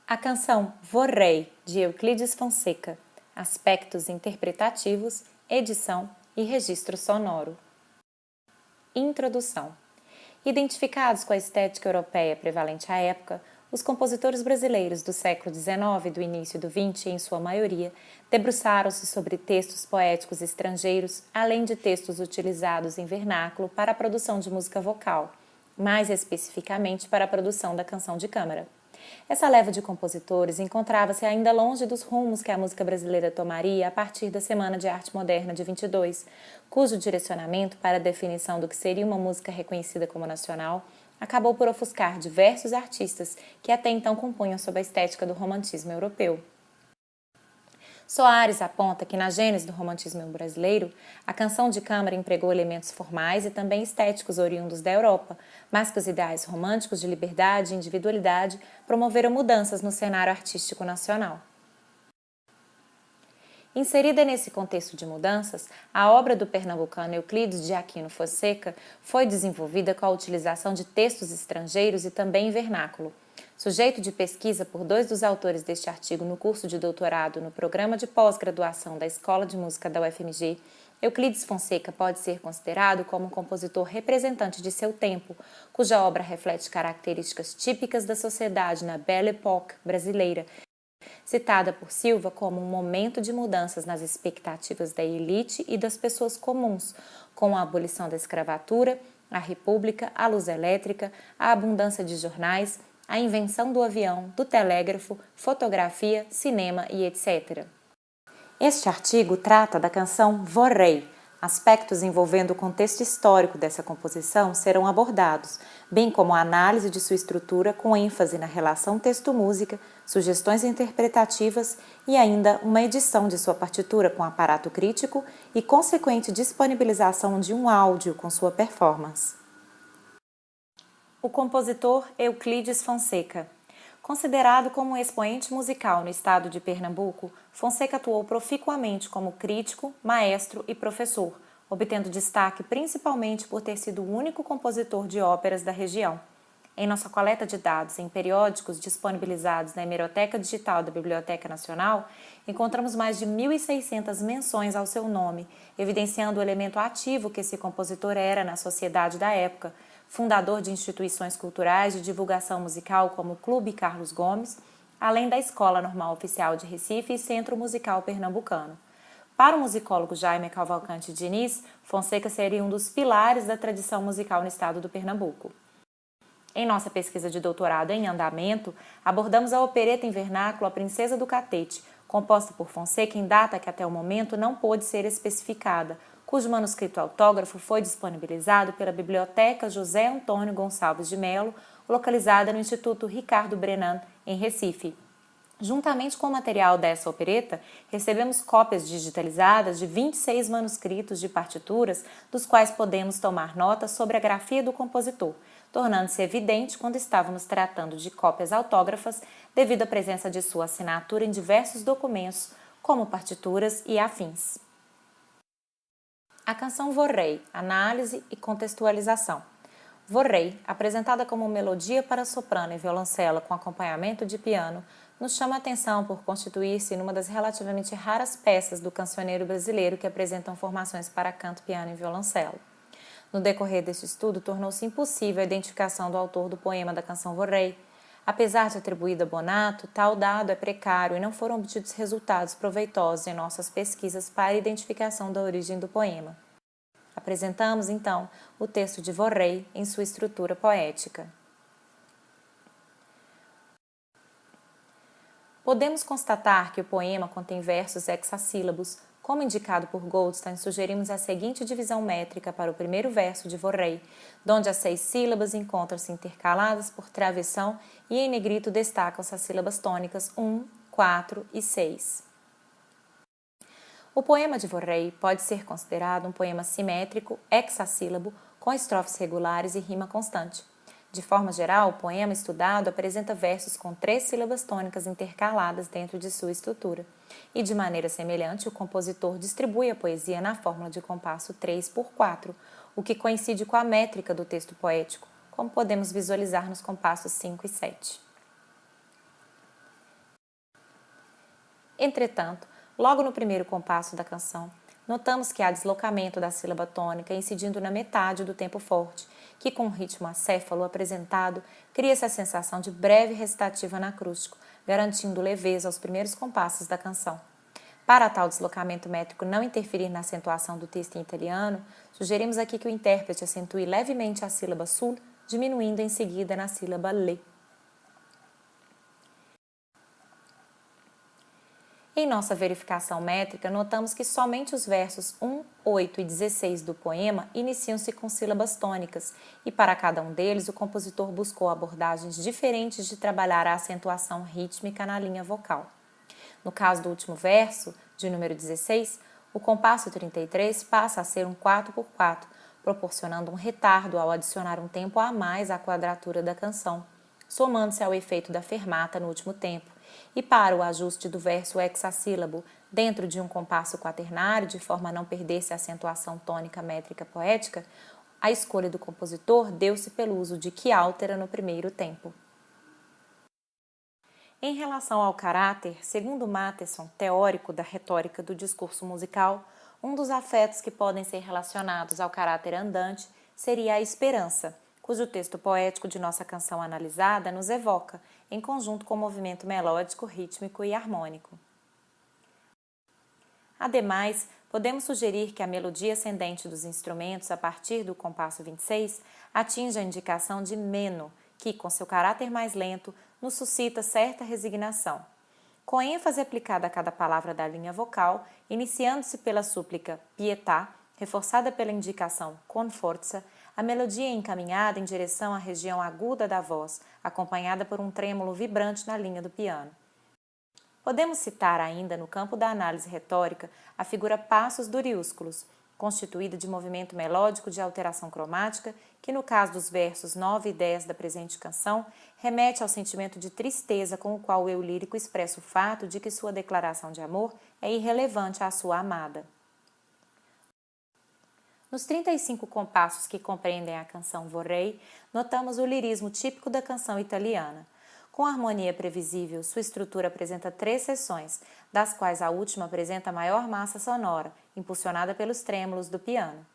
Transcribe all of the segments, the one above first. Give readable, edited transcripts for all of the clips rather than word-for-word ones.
A canção Vorrei, de Euclides Fonseca, aspectos interpretativos, edição e registro sonoro. Introdução. Identificados com a estética europeia prevalente à época, os compositores brasileiros do século XIX e do início do XX, em sua maioria, debruçaram-se sobre textos poéticos estrangeiros, além de textos utilizados em vernáculo para a produção de música vocal, mais especificamente para a produção da canção de câmara. Essa leva de compositores encontrava-se ainda longe dos rumos que a música brasileira tomaria a partir da Semana de Arte Moderna de 22, cujo direcionamento para a definição do que seria uma música reconhecida como nacional acabou por ofuscar diversos artistas que até então compunham sob a estética do romantismo europeu. Soares aponta que na gênese do romantismo brasileiro, a canção de câmara empregou elementos formais e também estéticos oriundos da Europa, mas que os ideais românticos de liberdade e individualidade promoveram mudanças no cenário artístico nacional. Inserida nesse contexto de mudanças, a obra do pernambucano Euclides de Aquino Fonseca foi desenvolvida com a utilização de textos estrangeiros e também em vernáculo. Sujeito de pesquisa por dois dos autores deste artigo no curso de doutorado no programa de pós-graduação da Escola de Música da UFMG, Euclides Fonseca pode ser considerado como um compositor representante de seu tempo, cuja obra reflete características típicas da sociedade na Belle Époque brasileira, citada por Silva como um momento de mudanças nas expectativas da elite e das pessoas comuns, com a abolição da escravatura, a república, a luz elétrica, a abundância de jornais, a invenção do avião, do telégrafo, fotografia, cinema e etc. Este artigo trata da canção Vorrei. Aspectos envolvendo o contexto histórico dessa composição serão abordados, bem como a análise de sua estrutura com ênfase na relação texto-música, sugestões interpretativas e ainda uma edição de sua partitura com aparato crítico e consequente disponibilização de um áudio com sua performance. O compositor Euclides Fonseca. Considerado como um expoente musical no estado de Pernambuco, Fonseca atuou proficuamente como crítico, maestro e professor, obtendo destaque principalmente por ter sido o único compositor de óperas da região. Em nossa coleta de dados em periódicos disponibilizados na Hemeroteca Digital da Biblioteca Nacional, encontramos mais de 1.600 menções ao seu nome, evidenciando o elemento ativo que esse compositor era na sociedade da época, fundador de instituições culturais de divulgação musical como o Clube Carlos Gomes, além da Escola Normal Oficial de Recife e Centro Musical Pernambucano. Para o musicólogo Jaime Cavalcante Diniz, Fonseca seria um dos pilares da tradição musical no estado do Pernambuco. Em nossa pesquisa de doutorado em andamento, abordamos a opereta em vernáculo A Princesa do Catete, composta por Fonseca em data que até o momento não pôde ser especificada, cujo manuscrito autógrafo foi disponibilizado pela Biblioteca José Antônio Gonçalves de Melo, localizada no Instituto Ricardo Brenan, em Recife. Juntamente com o material dessa opereta, recebemos cópias digitalizadas de 26 manuscritos de partituras, dos quais podemos tomar nota sobre a grafia do compositor, tornando-se evidente quando estávamos tratando de cópias autógrafas, devido à presença de sua assinatura em diversos documentos, como partituras e afins. A canção Vorrei, análise e contextualização. Vorrei, apresentada como melodia para soprano e violoncelo com acompanhamento de piano, nos chama a atenção por constituir-se numa das relativamente raras peças do cancioneiro brasileiro que apresentam formações para canto, piano e violoncelo. No decorrer deste estudo, tornou-se impossível a identificação do autor do poema da canção Vorrei. Apesar de atribuído a Bonato, tal dado é precário e não foram obtidos resultados proveitosos em nossas pesquisas para a identificação da origem do poema. Apresentamos, então, o texto de Vorrei em sua estrutura poética. Podemos constatar que o poema contém versos hexassílabos. Como indicado por Goldstein, sugerimos a seguinte divisão métrica para o primeiro verso de Vorrei, onde as 6 sílabas encontram-se intercaladas por travessão e em negrito destacam-se as sílabas tônicas 1, 4 e 6. O poema de Vorrei pode ser considerado um poema simétrico, hexassílabo, com estrofes regulares e rima constante. De forma geral, o poema estudado apresenta versos com 3 sílabas tônicas intercaladas dentro de sua estrutura. E, de maneira semelhante, o compositor distribui a poesia na fórmula de compasso 3/4, o que coincide com a métrica do texto poético, como podemos visualizar nos compassos 5 e 7. Entretanto, logo no primeiro compasso da canção, notamos que há deslocamento da sílaba tônica incidindo na metade do tempo forte, que com o ritmo acéfalo apresentado, cria-se a sensação de breve recitativo anacrústico, garantindo leveza aos primeiros compassos da canção. Para tal deslocamento métrico não interferir na acentuação do texto em italiano, sugerimos aqui que o intérprete acentue levemente a sílaba sul, diminuindo em seguida na sílaba le. Em nossa verificação métrica, notamos que somente os versos 1, 8 e 16 do poema iniciam-se com sílabas tônicas, e para cada um deles o compositor buscou abordagens diferentes de trabalhar a acentuação rítmica na linha vocal. No caso do último verso, de número 16, o compasso 33 passa a ser um 4x4, proporcionando um retardo ao adicionar um tempo a mais à quadratura da canção, somando-se ao efeito da fermata no último tempo, e para o ajuste do verso hexassílabo dentro de um compasso quaternário, de forma a não perder-se a acentuação tônica métrica poética, a escolha do compositor deu-se pelo uso de quiáltera no primeiro tempo. Em relação ao caráter, segundo Matheson, teórico da retórica do discurso musical, um dos afetos que podem ser relacionados ao caráter andante seria a esperança, cujo texto poético de nossa canção analisada nos evoca, em conjunto com o movimento melódico, rítmico e harmônico. Ademais, podemos sugerir que a melodia ascendente dos instrumentos a partir do compasso 26 atinge a indicação de meno, que, com seu caráter mais lento, nos suscita certa resignação. Com ênfase aplicada a cada palavra da linha vocal, iniciando-se pela súplica pietà, reforçada pela indicação con forza, a melodia é encaminhada em direção à região aguda da voz, acompanhada por um trêmulo vibrante na linha do piano. Podemos citar ainda no campo da análise retórica a figura passos duriúsculos, constituída de movimento melódico de alteração cromática, que no caso dos versos 9 e 10 da presente canção, remete ao sentimento de tristeza com o qual o eu lírico expressa o fato de que sua declaração de amor é irrelevante à sua amada. Nos 35 compassos que compreendem a canção Vorrei, notamos o lirismo típico da canção italiana. Com harmonia previsível, sua estrutura apresenta 3 seções, das quais a última apresenta maior massa sonora, impulsionada pelos trêmulos do piano.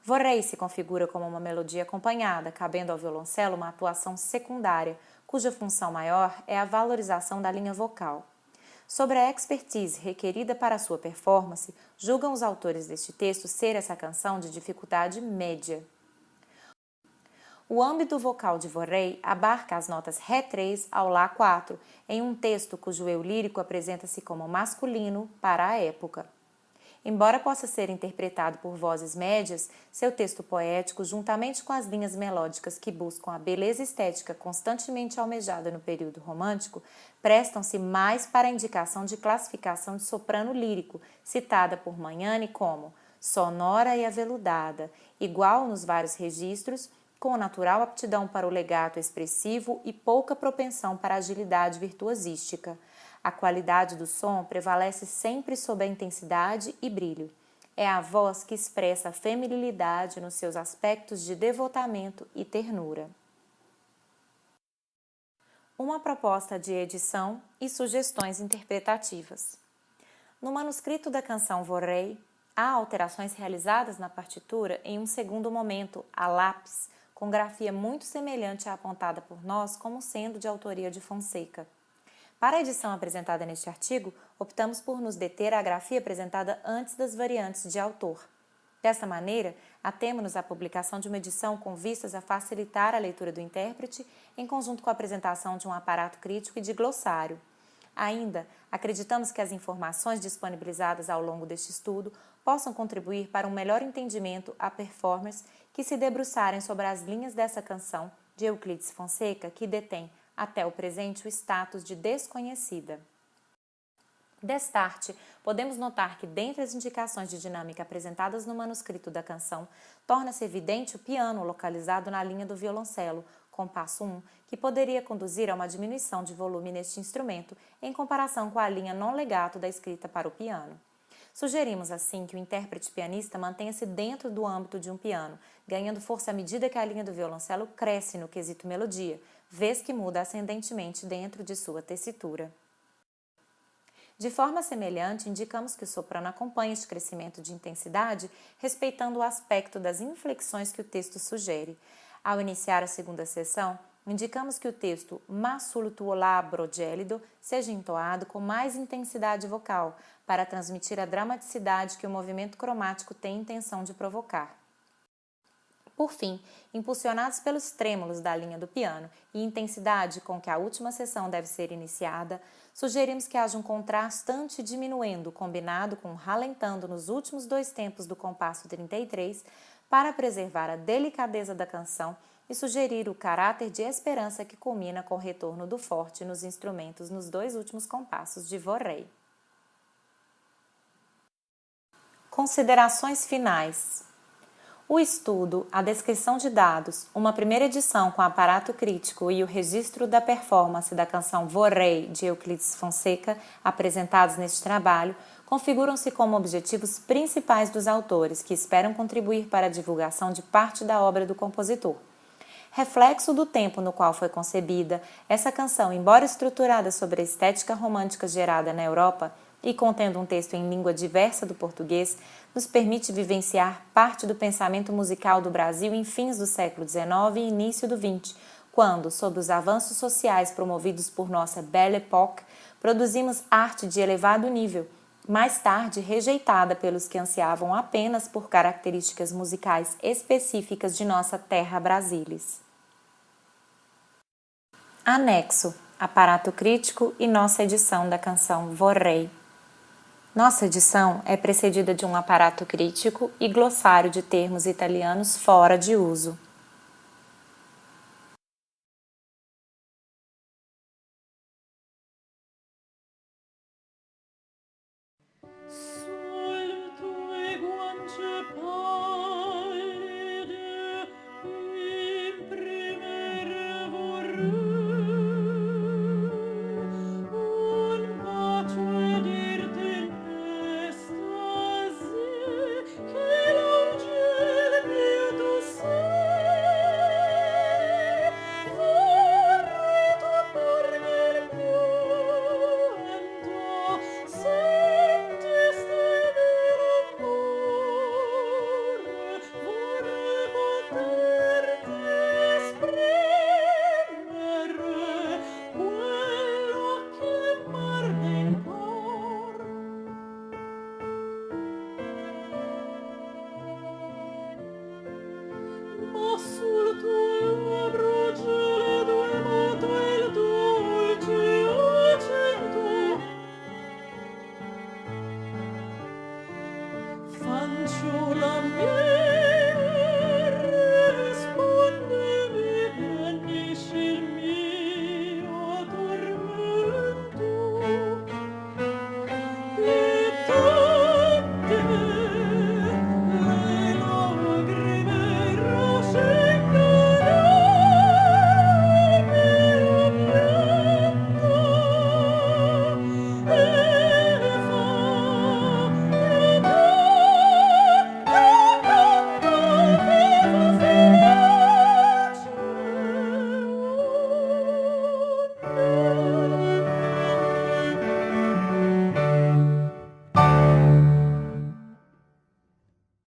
Vorrei se configura como uma melodia acompanhada, cabendo ao violoncelo uma atuação secundária, cuja função maior é a valorização da linha vocal. Sobre a expertise requerida para sua performance, julgam os autores deste texto ser essa canção de dificuldade média. O âmbito vocal de Vorrei abarca as notas Ré3 ao Lá4, em um texto cujo eu lírico apresenta-se como masculino para a época. Embora possa ser interpretado por vozes médias, seu texto poético, juntamente com as linhas melódicas que buscam a beleza estética constantemente almejada no período romântico, prestam-se mais para a indicação de classificação de soprano lírico, citada por Magnani como sonora e aveludada, igual nos vários registros, com natural aptidão para o legato expressivo e pouca propensão para a agilidade virtuosística. A qualidade do som prevalece sempre sobre a intensidade e brilho. É a voz que expressa a feminilidade nos seus aspectos de devotamento e ternura. Uma proposta de edição e sugestões interpretativas. No manuscrito da canção Vorrei, há alterações realizadas na partitura em um segundo momento, a lápis, com grafia muito semelhante à apontada por nós como sendo de autoria de Fonseca. Para a edição apresentada neste artigo, optamos por nos deter à grafia apresentada antes das variantes de autor. Desta maneira, atemo-nos à publicação de uma edição com vistas a facilitar a leitura do intérprete, em conjunto com a apresentação de um aparato crítico e de glossário. Ainda, acreditamos que as informações disponibilizadas ao longo deste estudo possam contribuir para um melhor entendimento a performers que se debruçarem sobre as linhas dessa canção de Euclides Fonseca, que detém até o presente o status de desconhecida. Destarte, podemos notar que, dentre as indicações de dinâmica apresentadas no manuscrito da canção, torna-se evidente o piano localizado na linha do violoncelo, compasso 1, que poderia conduzir a uma diminuição de volume neste instrumento em comparação com a linha non legato da escrita para o piano. Sugerimos, assim, que o intérprete pianista mantenha-se dentro do âmbito de um piano, ganhando força à medida que a linha do violoncelo cresce no quesito melodia, vez que muda ascendentemente dentro de sua tessitura. De forma semelhante, indicamos que o soprano acompanha este crescimento de intensidade, respeitando o aspecto das inflexões que o texto sugere. Ao iniciar a segunda seção, indicamos que o texto "ma sul tuo labbro gelido" seja entoado com mais intensidade vocal, para transmitir a dramaticidade que o movimento cromático tem intenção de provocar. Por fim, impulsionados pelos trêmulos da linha do piano e intensidade com que a última seção deve ser iniciada, sugerimos que haja um contrastante diminuendo, combinado com um ralentando nos últimos dois tempos do compasso 33, para preservar a delicadeza da canção e sugerir o caráter de esperança que culmina com o retorno do forte nos instrumentos nos dois últimos compassos de Vorrei. Considerações finais. O estudo, a descrição de dados, uma primeira edição com aparato crítico e o registro da performance da canção Vorrei de Euclides Fonseca, apresentados neste trabalho, configuram-se como objetivos principais dos autores, que esperam contribuir para a divulgação de parte da obra do compositor. Reflexo do tempo no qual foi concebida, essa canção, embora estruturada sobre a estética romântica gerada na Europa e contendo um texto em língua diversa do português, nos permite vivenciar parte do pensamento musical do Brasil em fins do século XIX e início do XX, quando, sob os avanços sociais promovidos por nossa Belle Époque, produzimos arte de elevado nível, mais tarde rejeitada pelos que ansiavam apenas por características musicais específicas de nossa terra brasilis. Anexo: aparato crítico e nossa edição da canção Vorrei. Nossa edição é precedida de um aparato crítico e glossário de termos italianos fora de uso.